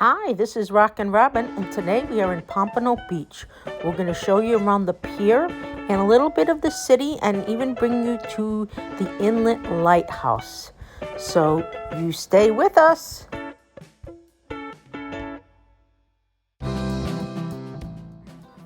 Hi, this is Rockin' Robin, and today we are in Pompano Beach. We're going to show you around the pier and a little bit of the city and even bring you to the Inlet Lighthouse. So you stay with us.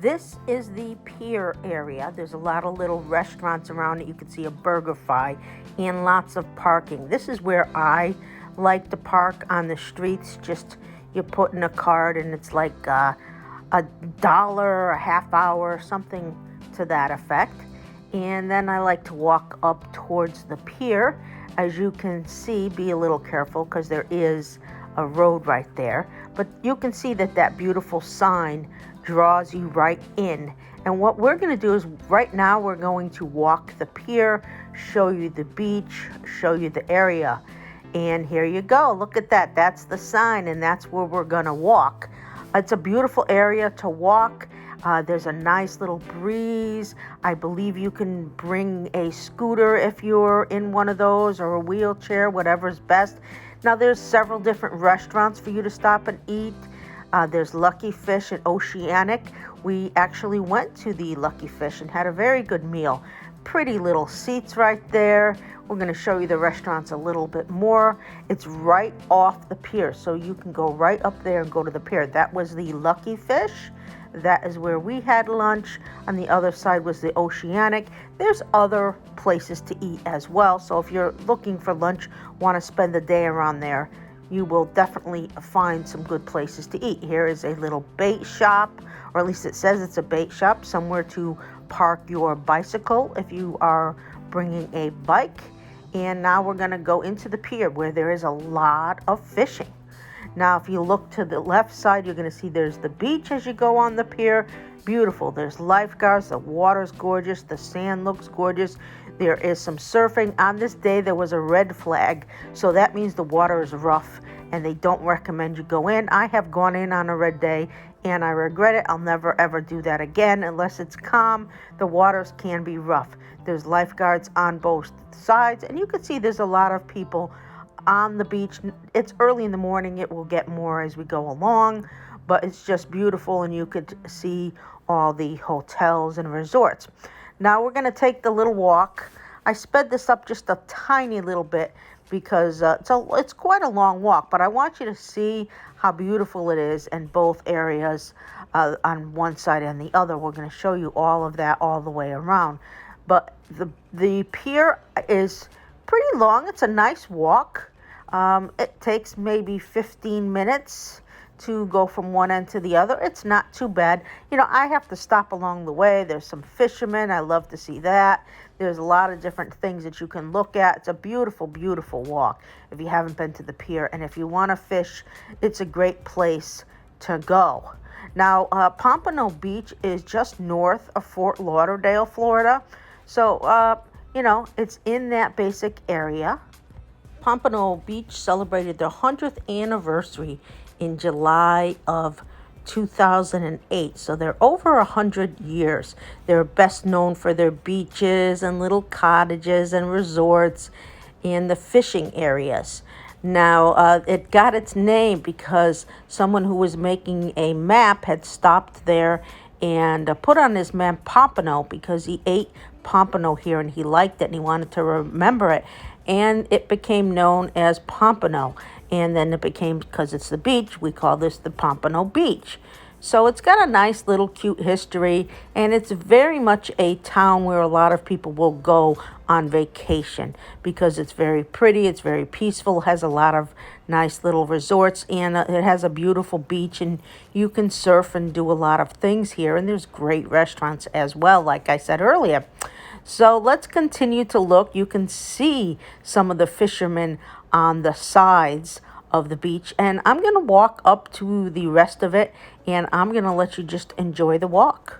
This is the pier area. There's a lot of little restaurants around it. You can see a BurgerFi and lots of parking. This is where I like to park on the streets. Just you put in a card and it's like $1, a half hour, something to that effect. And then I like to walk up towards the pier. As you can see, be a little careful because there is a road right there. But you can see that beautiful sign draws you right in. And what we're going to do is right now we're going to walk the pier, show you the beach, show you the area. And here you go. Look at that. That's the sign, and that's where we're going to walk. It's a beautiful area to walk. There's a nice little breeze. I believe you can bring a scooter if you're in one of those, or a wheelchair, whatever's best. Now, there's several different restaurants for you to stop and eat. There's Lucky Fish and Oceanic. We actually went to the Lucky Fish and had a very good meal. Pretty little seats right there. We're going to show you the restaurants a little bit more. It's right off the pier, so you can go right up there and go to the pier. That was the Lucky Fish. That is where we had lunch. On the other side was the Oceanic. There's other places to eat as well, so if you're looking for lunch, want to spend the day around there, you will definitely find some good places to eat. Here is a little bait shop, or at least it says it's a bait shop, somewhere to park your bicycle if you are bringing a bike. And now we're going to go into the pier where there is a lot of fishing. Now, if you look to the left side, you're going to see there's the beach as you go on the pier. Beautiful. There's lifeguards. The water's gorgeous. The sand looks gorgeous. There is some surfing. On this day, there was a red flag, so that means the water is rough and they don't recommend you go in. I have gone in on a red day and I regret it. I'll never ever do that again unless it's calm. The waters can be rough. There's lifeguards on both sides, and you can see there's a lot of people on the beach. It's early in the morning. It will get more as we go along, but it's just beautiful, and you could see all the hotels and resorts. Now we're going to take the little walk. I sped this up just a tiny little bit because it's quite a long walk, but I want you to see how beautiful it is in both areas on one side and the other. We're going to show you all of that all the way around. But the pier is pretty long. It's a nice walk. It takes maybe 15 minutes to go from one end to the other. It's not too bad. You know, I have to stop along the way. There's some fishermen. I love to see that. There's a lot of different things that you can look at. It's a beautiful, beautiful walk if you haven't been to the pier. And if you want to fish, it's a great place to go. Now, Pompano Beach is just north of Fort Lauderdale, Florida. So, it's in that basic area. Pompano Beach celebrated their 100th anniversary in July of 2008. So they're over 100 years. They're best known for their beaches and little cottages and resorts and the fishing areas. Now, it got its name because someone who was making a map had stopped there and put on his map Pompano because he ate pompano here and he liked it and he wanted to remember it. And it became known as Pompano. And then it became, because it's the beach, we call this the Pompano Beach. So it's got a nice little cute history, and it's very much a town where a lot of people will go on vacation because it's very pretty, it's very peaceful, has a lot of nice little resorts, and it has a beautiful beach, and you can surf and do a lot of things here, and there's great restaurants as well, like I said earlier. So let's continue to look. You can see some of the fishermen on the sides of the beach, and I'm going to walk up to the rest of it, and I'm going to let you just enjoy the walk.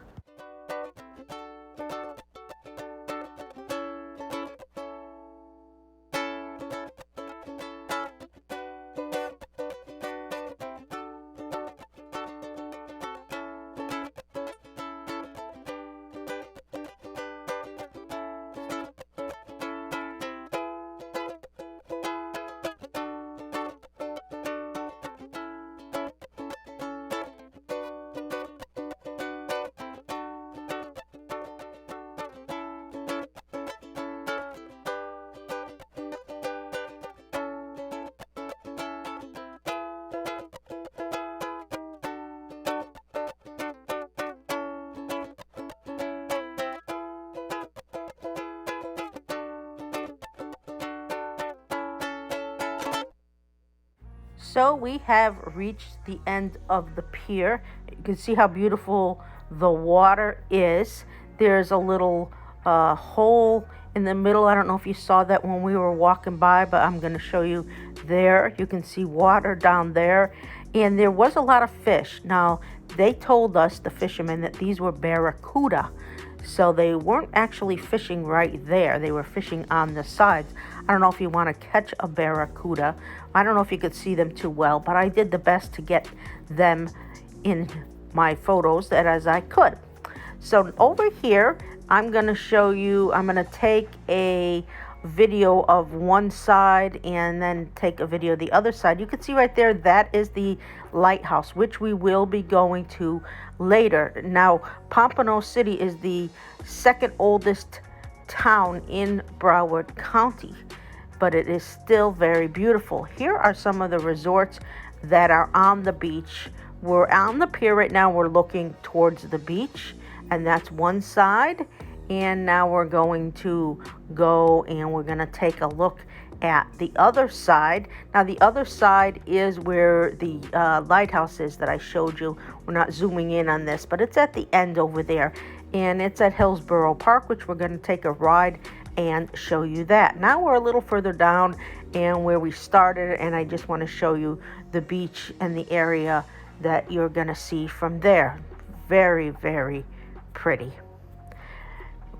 So we have reached the end of the pier. You can see how beautiful the water is. There's a little hole in the middle. I don't know if you saw that when we were walking by, but I'm going to show you there. You can see water down there. And there was a lot of fish. Now, they told us, the fishermen, that these were barracuda. So they weren't actually fishing right there. They were fishing on the sides. I don't know if you want to catch a barracuda. I don't know if you could see them too well, but I did the best to get them in my photos as I could. So over here, I'm going to show you, I'm going to take a video of one side and then take a video of the other side. You can see right there, that is the lighthouse, which we will be going to later. Now, Pompano City is the second oldest town in Broward County, but it is still very beautiful. Here are some of the resorts that are on the beach. We're on the pier right now. We're looking towards the beach, and that's one side. And now we're going to go and we're going to take a look at the other side. Now, the other side is where the lighthouse is that I showed you. We're not zooming in on this, but it's at the end over there. And it's at Hillsboro Park, which we're going to take a ride and show you that. Now we're a little further down and where we started, and I just want to show you the beach and the area that you're going to see from there. Very, very pretty.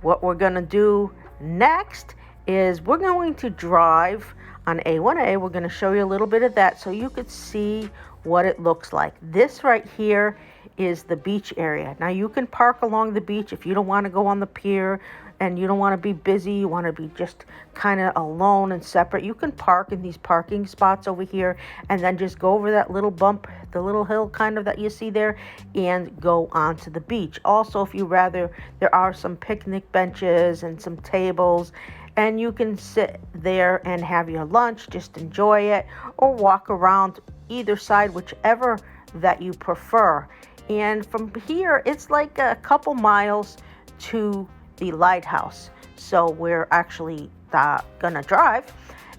What we're going to do next is we're going to drive on A1A. We're going to show you a little bit of that so you could see what it looks like. This right here is the beach area. Now, you can park along the beach if you don't want to go on the pier and you don't want to be busy. You want to be just kind of alone and separate. You can park in these parking spots over here and then just go over that little bump, the little hill kind of that you see there, and go onto the beach. Also, if you rather, there are some picnic benches and some tables, and you can sit there and have your lunch, just enjoy it, or walk around either side, whichever that you prefer. And from here, it's like a couple miles to the lighthouse. So we're actually gonna drive,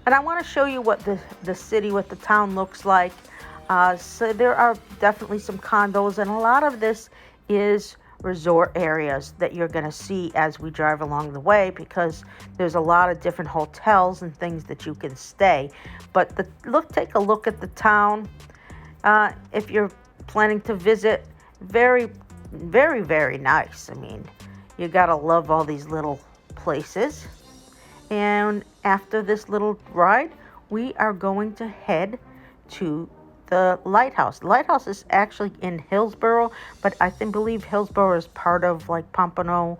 and I want to show you what the city, what the town looks like. So there are definitely some condos, and a lot of this is resort areas that you're going to see as we drive along the way, because there's a lot of different hotels and things that you can stay. But take a look at the town. If you're planning to visit, very, very, very nice. I mean, you gotta love all these little places. And after this little ride, we are going to head to the lighthouse. The lighthouse is actually in Hillsboro, but I believe Hillsboro is part of like Pompano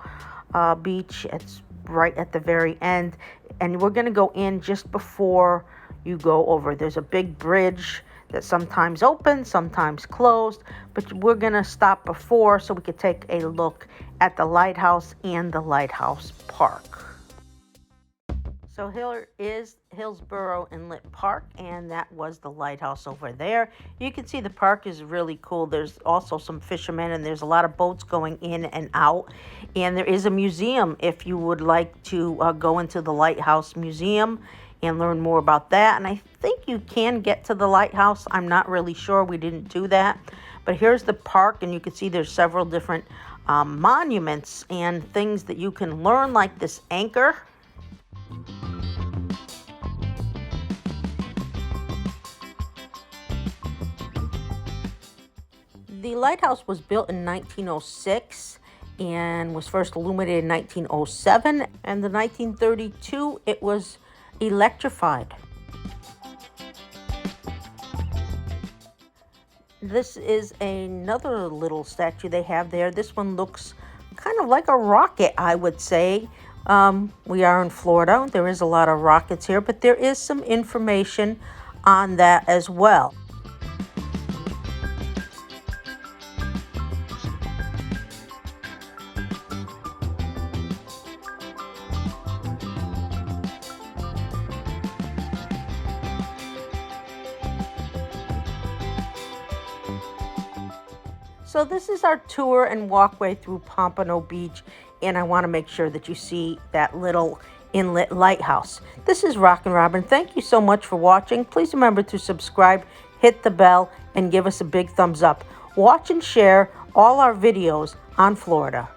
Beach. It's right at the very end, and we're going to go in just before you go over. There's a big bridge that sometimes open, sometimes closed, but we're going to stop before so we could take a look at the lighthouse and the lighthouse park. So here is Hillsboro Inlet Park, and that was the lighthouse over there. You can see the park is really cool. There's also some fishermen, and there's a lot of boats going in and out. And there is a museum if you would like to go into the Lighthouse Museum and learn more about that. And I think you can get to the lighthouse. I'm not really sure. We didn't do that. But here's the park, and you can see there's several different monuments and things that you can learn, like this anchor. The lighthouse was built in 1906 and was first illuminated in 1907, and in 1932 it was electrified. This is another little statue they have there. This one looks kind of like a rocket, I would say. We are in Florida. There is a lot of rockets here, but there is some information on that as well. So this is our tour and walkway through Pompano Beach, and I want to make sure that you see that little inlet lighthouse. This is Rockin' Robin. Thank you so much for watching. Please remember to subscribe, hit the bell, and give us a big thumbs up. Watch and share all our videos on Florida.